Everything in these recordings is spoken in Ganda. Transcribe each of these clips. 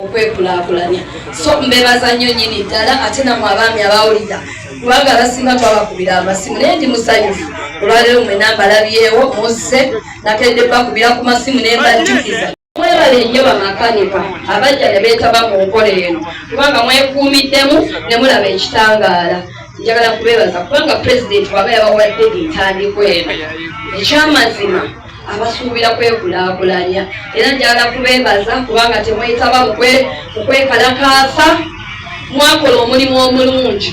okwekulaakulanya so mbebaza nnyo nnyini ddala ate namwe abaami abawulira kubanga abasinga twabakubira amasimu naye ndi musanyufu olwaleero mwena mbalabyewo musse nakedde bakubira ku masimu ne mbaddikiza mwebale nnyo bamakanika abajja ne beetaba mu nkola eno kubanga mwekuumiddemu ne mulaba ekitangaala njagala kubeebaza kubanga pulezidenti waba yabawadde entandikwa eno ekyamazima abasuubira kwekulaakulanya era njagala kubeebaza kubanga temwetaba mu kwekalakaasa mwakola omulimu omulungi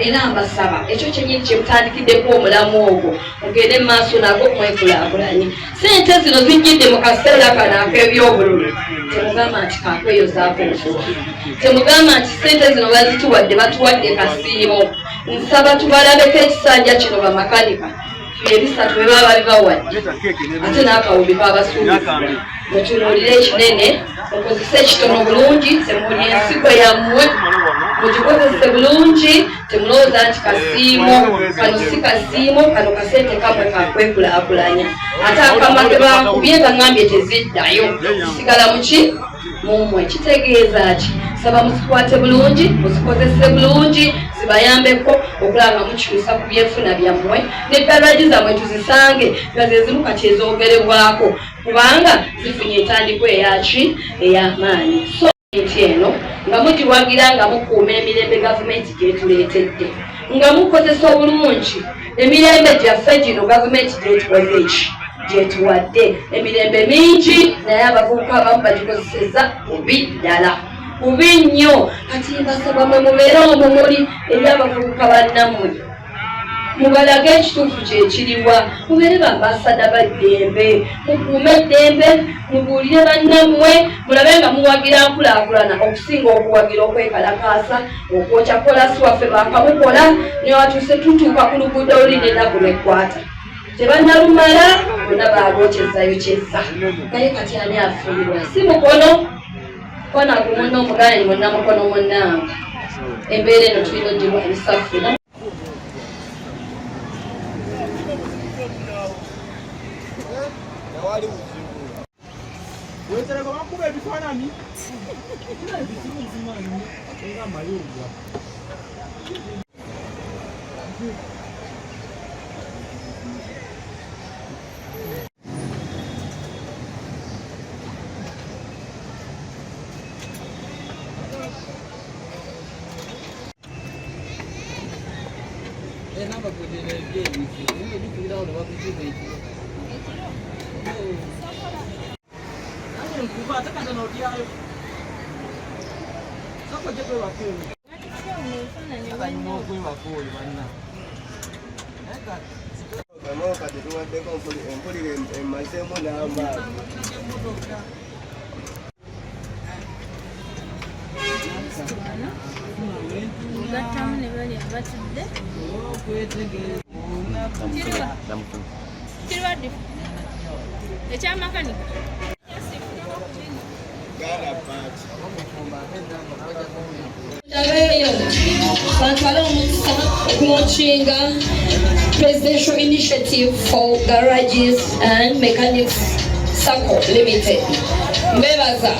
era mbasaba ekyo kyenyini kyemutandikiddeku omulamu ogwo mugende mu maaso nago mwekulaakulanye sente zino zijjidde mu kaseera kano ak'ebyobululu temugamba nti kakweyozaako nfuuki temugamba nti sente zino bazituwadde batuwadde kasiimo nsaba tubalabeko ekisanja kino bamakanika ebisatu bwe baba bibawadde ate n'akawumbi kabasuubiza mutunuulire ekinene mukozese ekitono bulungi temuli ensigo yammwe mugikozese bulungi temulowooza nti kasiimo kano si kasiimo kano kasente kamwe kakwekulaakulanya ate akama ke bakubye gaŋŋambye teziddayo kisigala muki mumwe kitegeeza ki saba muzikwate bulungi muzikozese bulungi zibayambeko okulaba mukyusa ku byenfuna byammwe n'eddalagi zammwe tuzisange nga ze zimu kati ezoogerebwako kubanga zifunye entandikwa eyaki ey'amaanyi so enti eno nga mugiwagira nga mukuuma emirembe gavumenti gyetuleetedde nga mukozesa obulungi emirembe gyaffe gino gavumenti gyetuwadde eki gyetuwadde emirembe mingi naye abavubuka abamu bagikozeseza bubi ddala bubi nnyo kati mbasaba mwe mubeere omwo muli eri abavubuka bannammwe mubalage ekituufu kyekiriwa mubeere bambasada baddembe mukuume eddembe mubuulire bannammwe mulabe nga muwagira nkulaakulana okusinga okuwagira okwekalakaasa okwokya kolasi waffe bakamukola newatuuse tutuuka ku luguudo olulina ennaku nekwata tebannalumala bonna baagokyezayo kyezza naye kati ani afiirwa si mukono konaku munna omugane mwonna mukono munnange embeera eno tulina ogirwanyisa ffena launching presidential initiative for garages and mechanics Sacco Limited. Mbebaza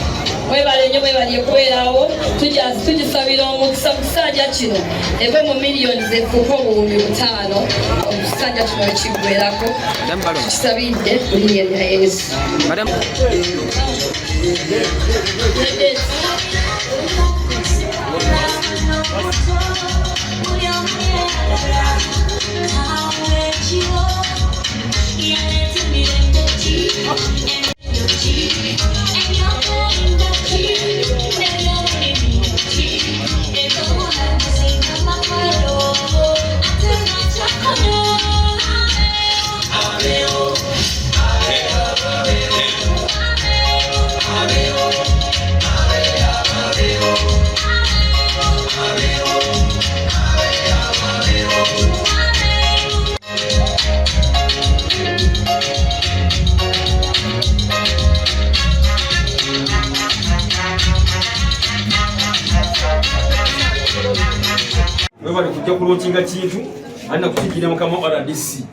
mwebale nnyo mwebali okubeerawo tugisabira omukisa mu kisanja kino eve mu miliyoni zeffuka obuwumbi 5 omusanja kino wekiggwerako tukisabidde mu linnya lya Yesu. Webali kujja kulonkinga kintu alina kukigira mukama RDC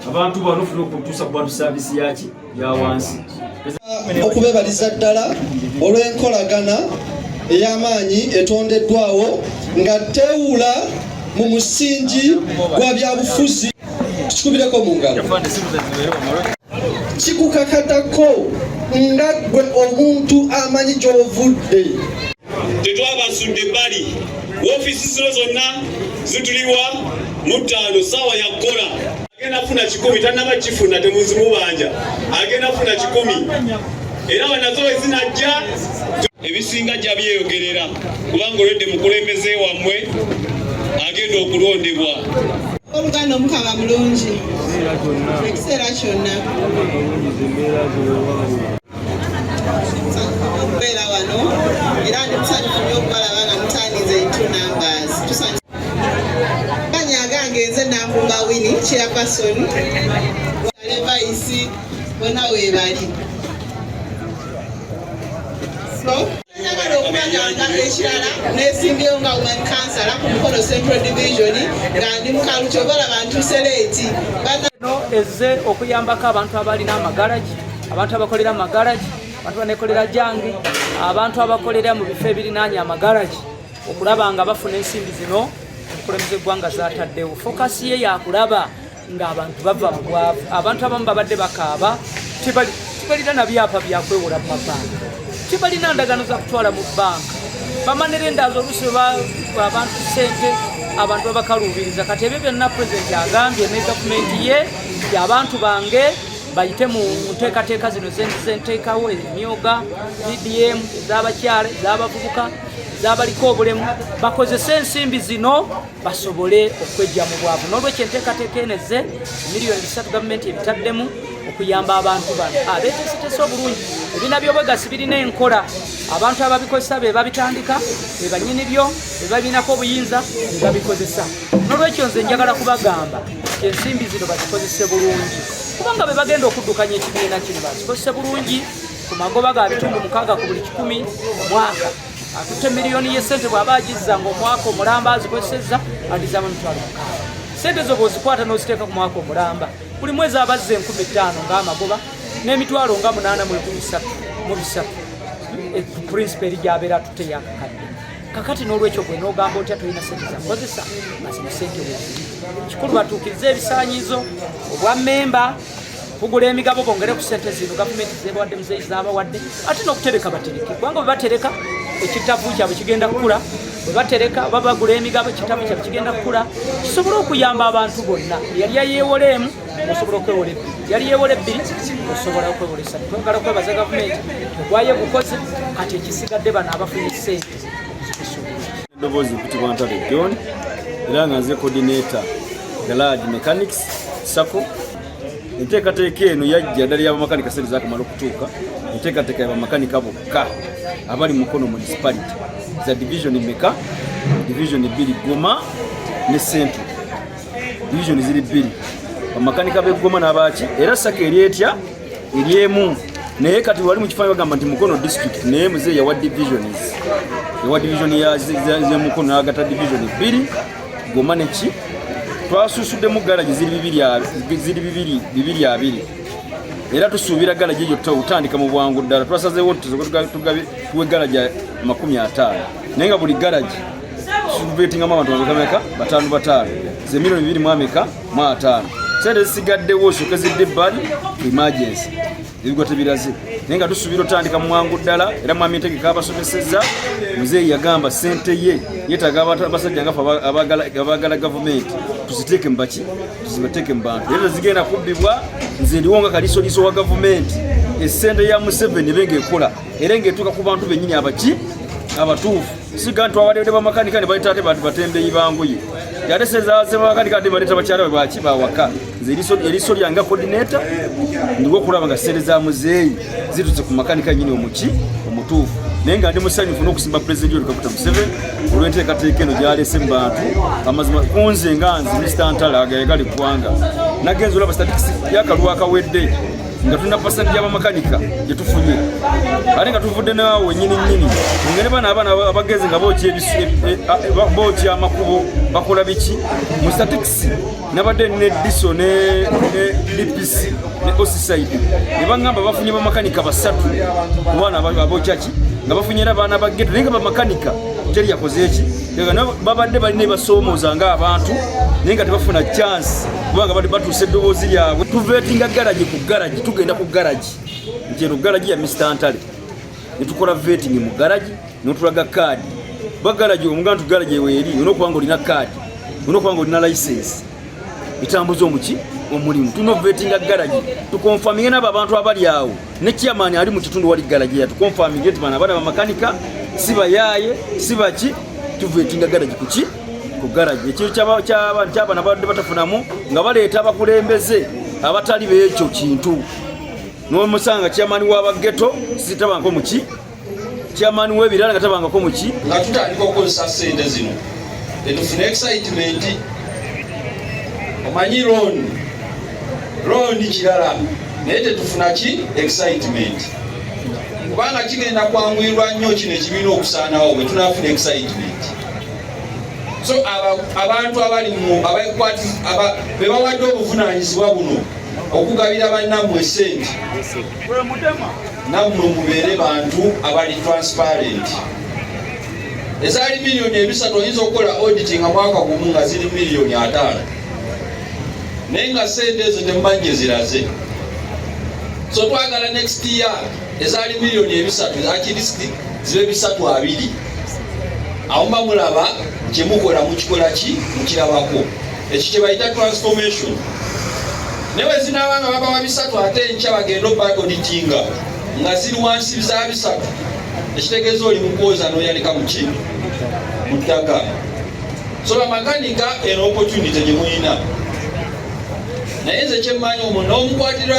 abantu bano funa okutuusa ku bantu saavisi yaki ya wansi okubebaliza ddala olw'enkolagana ey'amaanyi etondeddwawo nga teewula mu musingi gwa byabufuzi. Tukikubireko mu ngalo. Kikukakatako nga gwe omuntu amanyi gy'ovudde. Tetwabasudde ebbali. Woofiisi zino zonna zituliwa mu 5 ssaawa ya kkola. Agenda funa 10 tannaba kifuna temuzimubanja. Agenda funa 10. Era banazo ezinajja ebisinga jja byeyogerera kubanga olwedde mukulembeze wammwe agenda okulondebwa. Oluganda Omukama mulungi ekiseera kyonna okubeera wano era ndi musanyufu nnyo okubalaba nga mutanize into numbers. Banyagange nze Nankumba Winnie chairperson Levaisi bonna weebali. Njagala okubagamba ekirala neesimbyewo nga woman councillor ku Mukono Central Division nga ndi mukaluki obalaba ntuuse leeti ezze okuyambako abantu abalina amagalaji, abantu abakolera amagalaji, abantu banekolera jangi, abantu abakolera mu bifo ebirinaanye amagalaji okulaba nga bafuna ensimbi zino omukulembeze eggwanga zataddewo. Fokasi ye yakulaba ng'abantu bava mu bwavu. Abantu abamu babadde bakaaba tibalina na byapa byakwewola mu mabanga, tibalina ndagano za kutwala mu bbanka, bamanira endaazi oluusi abantu ssente abantu babakaluubiriza. Kati ebyo byonna pulezidenti agambye ne gavumenti ye abantu bange bayite mu nteekateeka zino zenteekawo emyoga PDM ez'abakyala ez'abavubuka ez'abaliko obulemu bakozese ensimbi zino basobole okwejja mu bwavu. N'olwekyo enteekateeka eneze miliyoni 3 gavumenti ebitaddemu okuyamba abantu bano abeeteeseteese obulungi. Ebibiina by'obwegassi birina enkola, abantu ababikozesa be babitandika, be bannyini byo, be babinako obuyinza, be babikozesa. N'olwekyo nze njagala kubagamba ensimbi zino bazikozese bulungi kubanga be bagenda okuddukanya ekibiina kino bazikozese bulungi ku magoba ga bitundu 6 ku buli 100 omwaka. Atutte miliyoni y'essente bw'aba agizza ng'omwaka omulamba azikozesezza agizzamu emitwalo 6. Sente zo bw'ozikwata n'oziteeka ku mwaka omulamba buli mwezi abazza 15,000 ng'amagoba n'emitwalo nga 8,300 principe eri gy'abeera atutte yakakadde. Kakati n'olwekyo gwe n'ogamba otya tolina sente za kukozesa mazima sente weziri. Kikulu batuukirize ebisaanyizo obwa mmemba kugula emigabo bongere ku sente zino gavumenti zebawadde muzeeyi z'abawadde ate n'okutereka batereke kubanga bwe batereka ekitavu kyabwe kigenda kukula. Bwe batereka oba bagula emigabo ekitavu kyabwe kigenda kukula kisobole okuyamba abantu bonna. Yali yeewola emu osobola okwewola ebbiri, yali yeewola ebbiri osobola okwewola essatu. Twagala kwebaza gavumenti ogwaye bukoze kati ekisigadde bano abafunye sente. Ndoboozi mpitibwa Ntale John era nga nze coordinator garage mechanics sako. Enteekateeka eno yajja ddala y'abamakanika sente zaakamala okutuuka. Enteekateeka y'abamakanika bokka abali Mukono municipality za division meka, division 2 Goma ne Central. Division ziri 2 bamakanika b'e Goma n'abaki era sako eri etya eri emu naye kati wali mu kifaananyi bagamba nti Mukono district naye muzeeyi yawa divisions. Ewa division ya Mukono n'agata division 2 Goma neki twasuusudde mu garaji ziri 2 era tusuubira garaji eyo tutandika mu bwangu ddala. Twasazeewo tuwe garaji 50 naye nga buli garaji tubetingamu abantu bameka 5 ze miliyoni 2.5 sente zisigaddewo sokezidde ebbali emergency ebigo tebiraze naye nga tusuubira otandika mu bwangu ddala. Era mwami Ntegeka abasomesezza muzeeyi yagamba sente ye yeetaga abasajja ngafe abagala gavumenti tuziteeke mu baki tuzibateeke mu bantu era zigenda kubbibwa. Nze ndiwo nga kalisoliiso wa gavumenti essente ya Museveni ebe ng'ekola era ng'etuuka ku bantu bennyini abaki abatuufu. Siga ntwawadde bamakanika ne bayita ate bantu batembeeyi banguye yate seze bamakanika ate baleeta bakyala bwe baki bawaka. Nze eriiso lyange coordinator ndiwo okulaba nga sente za muzeeyi zituuse ku makanika nnyini omuki omutuufu. Naye nga ndi musanyufu n'okusimba Pulezidenti Yoweri Kaguta Museveni olw'enteekateeka eno gy'aleese mu bantu amazima. Kunze nga nze Mr. Ntale agayagali ggwanga nagenza olaba statistics y'akalulu akawedde nga tulina pasenti y'abamakanika gye tufunye ate nga tuvudde naawe nnyini ngene bana abaana abagenzi nga bookya amakubo bakola biki mu statistics. Nabadde ne diso ne DPC ne Osiside ne baŋŋamba bafunye bamakanika 3 ku baana abookya ki nga bafunyira abaana ba ghetto nenga bamakanika teri yakoze eki babadde balina basoomoza nga abantu nenga tebafuna chance kubanga bali batuuse eddoboozi lyabwe tuvetinga garaji ku garaji tugenda ku garaji njeno garaji ya Mr. Antale netukola vetting mu garaji notulaga card bagaraji omugantu garaji eweri onokubanga olina card onokubanga olina license itambuza omuki omulimu tuno vettinga garaji tukonfaminge n'abo abantu abali awo ne chairman ali mu kitundu wali garaji ya tukonfaminge nti bana bamakanika si bayaye si baki tuvettinga garaji kuki ku garaji ekyo kyabana badde batafunamu nga baleeta abakulembeze abatali beekyo kintu n'omusanga chairman w'abageto sitabangako muki chairman w'ebirala nga tabangako muki nga tutandika okukozesa ssente zino tetufuna excitement omanyi loan kirala naye tetufuna ki excitement kubanga kigenda kwanguyirwa nnyo kino ekibiina okusaanawo bwe tunafuna excitement so abantu abali be bawadde obuvunaanyizibwa buno okugabira bannammwe sente nammwe mubeere bantu abali transparent ezaali miliyoni 3 oyinza okukola auditing mwaka gumu nga ziri miliyoni 5 naye nga sente ezo temmanje ziraze so twagala next year ezaali miliyoni 3 akiristi zibe 3-2 awo mba mulaba kyemukola mukikola ki mukirabako ekyo kye bayita transformation newe zinaabanga babawa 3 ate enkya bagenda obauditinga nga ziri wansi za 3 ekitegeeza oli mukwoza n'oyalika muki mu ttaka so bamakanika eno opportunity gye muyina naye nze kyemmanyi omuntu n'omukwatira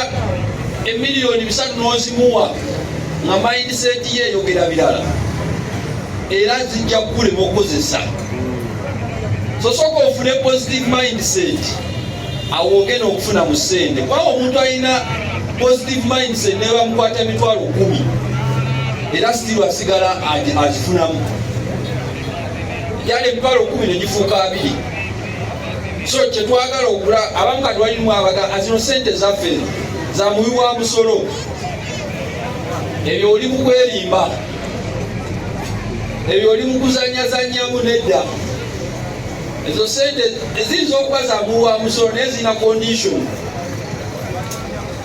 emiliyoni 3 n'ozimuwa nga mindset ye eyogera birala era zijja kukulema okukozesa so sooka ofune positive mindset awo ogenda okufuna mu ssente kubanga omuntu alina positive mindset ne bamukwata emitwalo 10 era still asigala azifunamu yali emitwalo 10 negifuuka 2 so kyetwagala okula abamu kati walimu abaga zino ssente zaffe za muwi wa musolo ebyo oli mu kwerimba ebyo oli mu kuzanyazanyamu nedda ezo ssente eziyinza okuba za muwi wa musolo naye zirina condition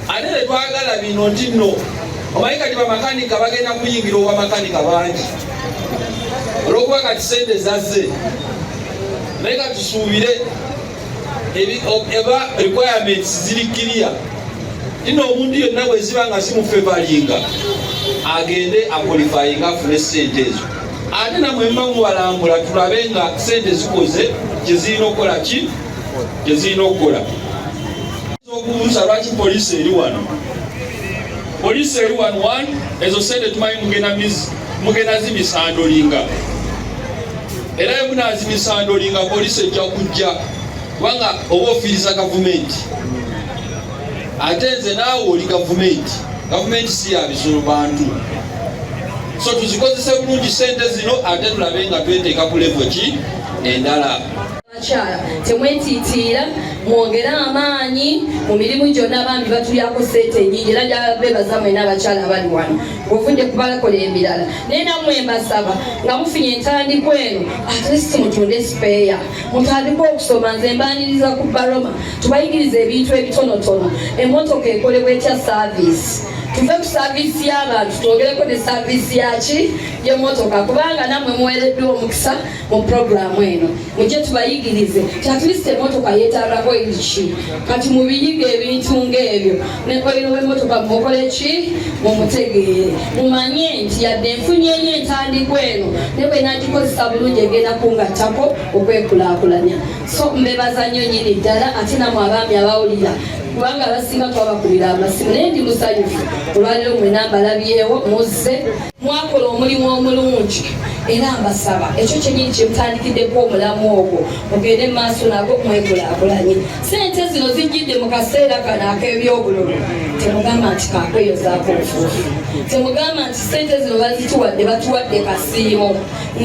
ate netwagala bino nti nno omanyi kati bamakanika bagenda kuyingira obwamakanika bangi olwokuba kati ssente zazze naye katusuubire eba requirements ziri clear ino omuntu yonna bwe ziba nga zimufevalinga agende akwalifyinga afune ssente ezo ate namwe mba mubalambula tulabe nga ssente zikoze kyezirina okukola ki kyezirina okukola okubuuza lwaki poliisi eri wano poliisi eri wano ezo ssente tumanyi mugenda zimisandolinga era yemunazimisandolinga poliisi ejja kujja kubanga oba ofiiriza gavumenti ate nze naawe oli gavumenti si yabisolo bantu so tuzikozese bulungi ssente zino ate tulabe nga tweteeka ku levo ki endala abakyala temwetiitiira mwongere amaanyi mu mirimu gyonna abambi batulyako ssente nyingi era njabebaza mwena abakyala abali wano bwovudde kubalakola ebirala naye nammwe mbasaba nga mufunye entandiko eno atlist mutunde sipeeya mutandike okusoma nze mbaniriza ku baroma tubayigiriza ebintu ebitonotono emmotoka ekolebwa etya saavisi tuve ku saavisi y'abantu twogereko ne saavisi yaki y'emmotoka kubanga nammwe muweereddwa omukisa mu puroguramu eno mujje tubayigirize atlist emmotoka yeetaagako ebiki kati mubiyiga ebintu ng'ebyo nekolero w'emmotoka mukole ki mumutegeere mumanye nti yadde nfunyeyo entandiko eno ne bwe nagikozesa bulungi egenda kungattako okwekulaakulanya so mbebaza nnyo nyini ddala ate namwe abaami abawulira kubanga abasinga twabakubira amasimu naye ndi musanyufu olwaliro mwena mbalabyewo muzze mwakola omulimu omulungi era mbasaba ekyo kyenyini kyemutandikiddeko omulamu ogwo mugende mu maaso nago mwekulaakulanye ssente zino zijjidde mu kaseera kano ak'ebyobululu temugamba nti kakweyozaako obufuufu temugamba nti ssente zino bazituwadde batuwadde kasiimo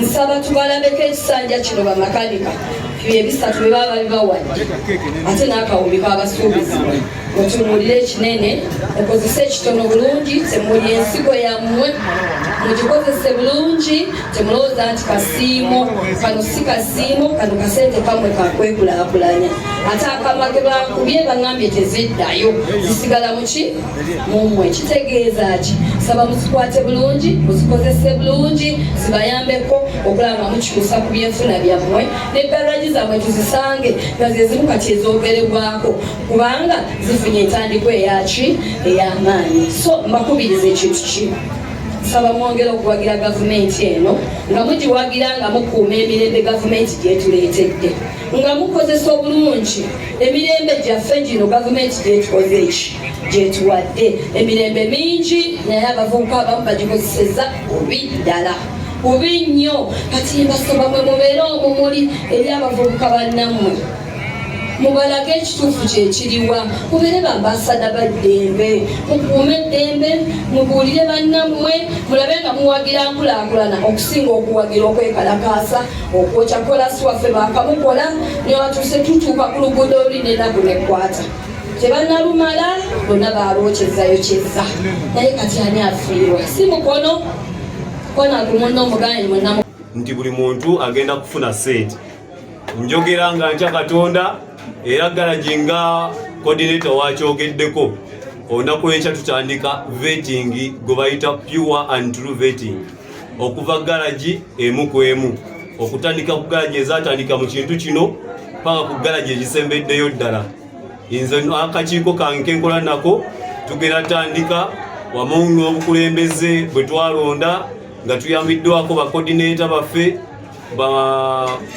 nsaba tubalabeko ekisanja kino bamakanika ebisatu bye baba bibawadde ate n'akawumbi kabasuubizibwa mutunuulire ekinene mukozese ekitono bulungi temuli ensigo yammwe mugikozese bulungi temulowooza nti kasiimo kano si kasiimo kano kasente kamwe kakwekulaakulanya ate akamwa ke bakubye baŋŋambye teziddayo zisigala muki mumwe kitegeeza ki saba muzikwate bulungi muzikozese bulungi zibayambeko okulaba nga mukikuusa ku byenfuna byammwe n'eddalagi zammwe tuzisange nga zezimu kati ezoogerebwako kubanga zifunye entandikwa eyaki ey'amaanyi so mbakubiriza ekintu kimu saba mwongera okuwagira gavumenti eno nga mugiwagira nga mukuuma emirembe gavumenti gyetuleetedde nga mukozesa obulungi emirembe gyaffe gino gavumenti gyetukoze eki gyetuwadde emirembe mingi naye abavubuka abamu bagikozeseza bubi ddala bubi nnyo kati mbasaba mwe mubeere omumuli eri abavubuka bannammwe mubalage ekituufu kyekiriwa mubeere bambasada baddembe mukuume eddembe mubuulire bannammwe mulabe nga muwagira nkulaakulana okusinga okuwagira okwekalakaasa okwokya kolasi waffe bakamukola newatuuse tutuuka ku luguudo oluli nenaku nekwata tebanalumala bonna balwokyezayo kyeza naye kati ani afiirwa si mukono kona gumunna omugani mwenna nti buli muntu agenda kufuna sente njogera nga ntya Katonda era Garagi nga coordinator wakyogeddeko olunaku lw'enkya tutandika vetting gwe bayita pure and true vetting okuva Garagi emu ku emu okutandika ku Garagi ezatandika mu kintu kino paka ku Garagi egisembeddeyo ddala nze akakiiko kange kenkola nako tugenda tandika wamu n'obukulembeze bwe twalonda nga tuyambiddwako ba coordinator baffe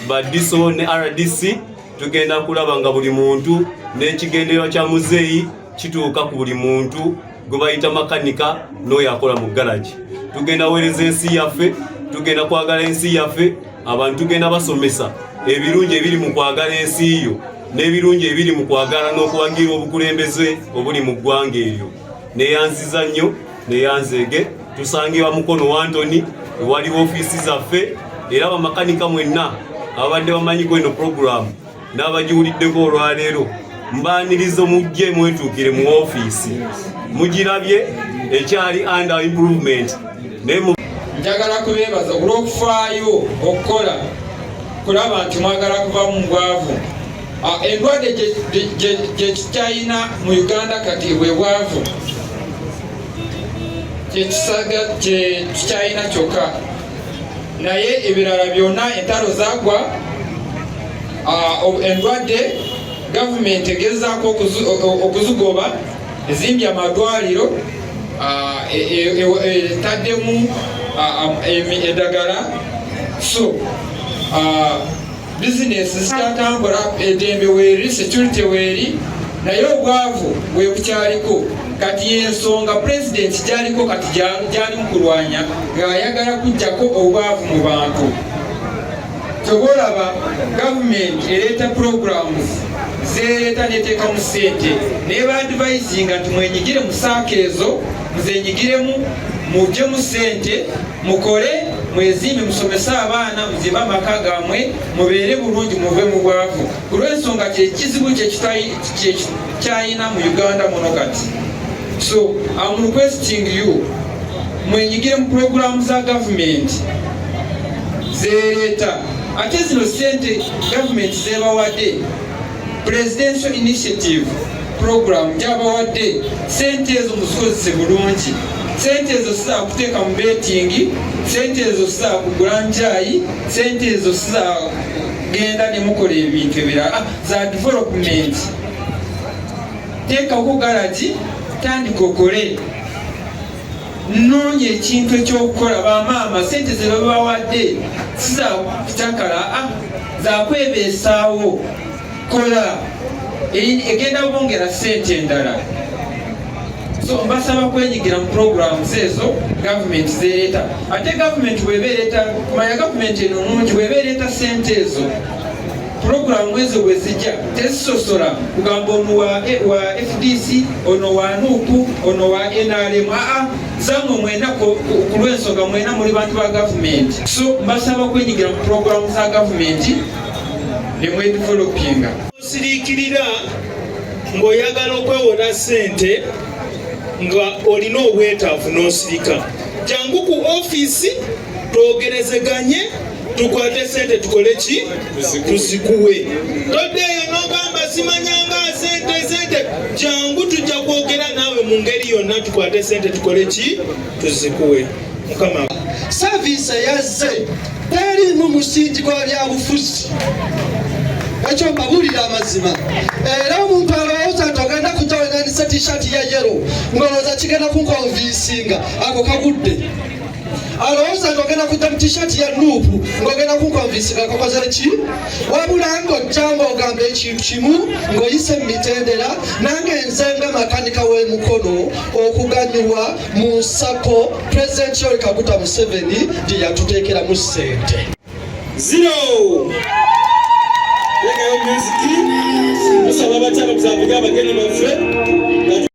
ba DISO ne RDC tugenda kulaba nga buli muntu n'ekigendererwa kya muzeeyi kituuka ku buli muntu gwe bayita makanika n'oyo akola mu Garagi. Tugenda weereza ensi yaffe, tugenda kwagala ensi yaffe, abantu tugenda basomesa ebirungi ebiri mu kwagala ensi yo n'ebirungi ebiri mu kwagala n'okuwagira obukulembeze obuli mu ggwanga eryo. Neyanziza nnyo neyanzeege tusangibwa Mukono wa Antony waliwo ofiisi zaffe era bamakanika mwenna abadde bamanyi gweno program n'abagiwuliddeko olwaleero mbaaniriza mujje mwetuukire mu ofiisi mugirabye ekyali under improvement. Njagala kubeebaza olw'okufaayo okukola kulaba nti mwagala kuva mu bwavu. Endwadde gye tukyayina mu Uganda kati bwe bwavu kye tukyayina kyokka naye ebirala byonna entalo zaagwa. Endwadde gavumenti egezaako okuzigoba ezimbye amadwaliro etaddemu eddagala so bizinesi zitatambula eddembe weeri security weeri naye obwavu bwe bukyaliko kati yensonga pulezidenti gyaliko kati gyali mu kulwanya ng'ayagala kuggyako obwavu mu bantu. Tobolaba gavumenti ereeta programs zereeta neteeka mu ssente neba advisinga nti mwenyigire mu saaka ezo muzenyigiremu mujje mu ssente mukole mwezimbe musomese abaana muzimbe amaka gammwe mubeere bulungi muve mu bwavu. Ku lw'ensonga kyekizibu kyayina mu Uganda muno kati. So I'm requesting you mwenyigire mu programs za gavumenti zereeta ate zino ssente gavumenti zebawadde presidential initiative program gyabawadde ssente ezo muzikozese bulungi. Ssente ezo siza kuteeka mu betting, ssente ezo siza kugula njayi, ssente ezo siza genda ne mukola ebintu ebirala za development. Teekako Garagi tandika okole noonya ekintu ekyokukola. Bamaama ssente ze babawadde siza kutakala za kwebeesaawo kola egenda bongera ssente endala. So mbasaba kwenyigira mu programs ezo gavumenti zereeta. Ate gavumenti bwebeereeta kumanya gavumenti eno nungi bwebeereeta ssente ezo programu ezo bwe zijja tezisosola kugamba ono wa FDC ono wa NUP ono wa NRM zamwe mwena ku lw'ensonga mwena muli bantu ba gavumenti. So mbasaba kwenyigira mu programu za gavumenti ne mwedevelopinga. Osiriikirira ng'oyagala okwewona ssente nga olina obwetaavu n'osirika jangu ku office twogerezeganye tukwate sente tukole ki tuzikuwe toddeeyo n'ogamba simanyanga sente jangu tujja kwogera naawe mu ngeri yonna tukwate sente tukole ki tuzikuwe. Mukama saavisi yazze teriimu musingi gwa byabufuzi ekyo mbabulira amazima era omuntu alowooza nti ogenda kujoinanisa t-shirt ya yero ng'olowooza kigenda kunkonvinsinga ako kagudde alowooza nti ogenda kujja mu t-shirt ya nuupu ng'ogenda kunkonvinsinga kakoze ki wabula ng'ojjanga ogamba ekintu kimu ng'oyise mu mitendera nange nze nga makanika w'emukono okuganyulwa mu nsako pulezidenti Yoweri Kaguta Museveni gye yatuteekeramu ssente. Zero. Yega yo music. Musaba bataba kuzavuga abageni baffe.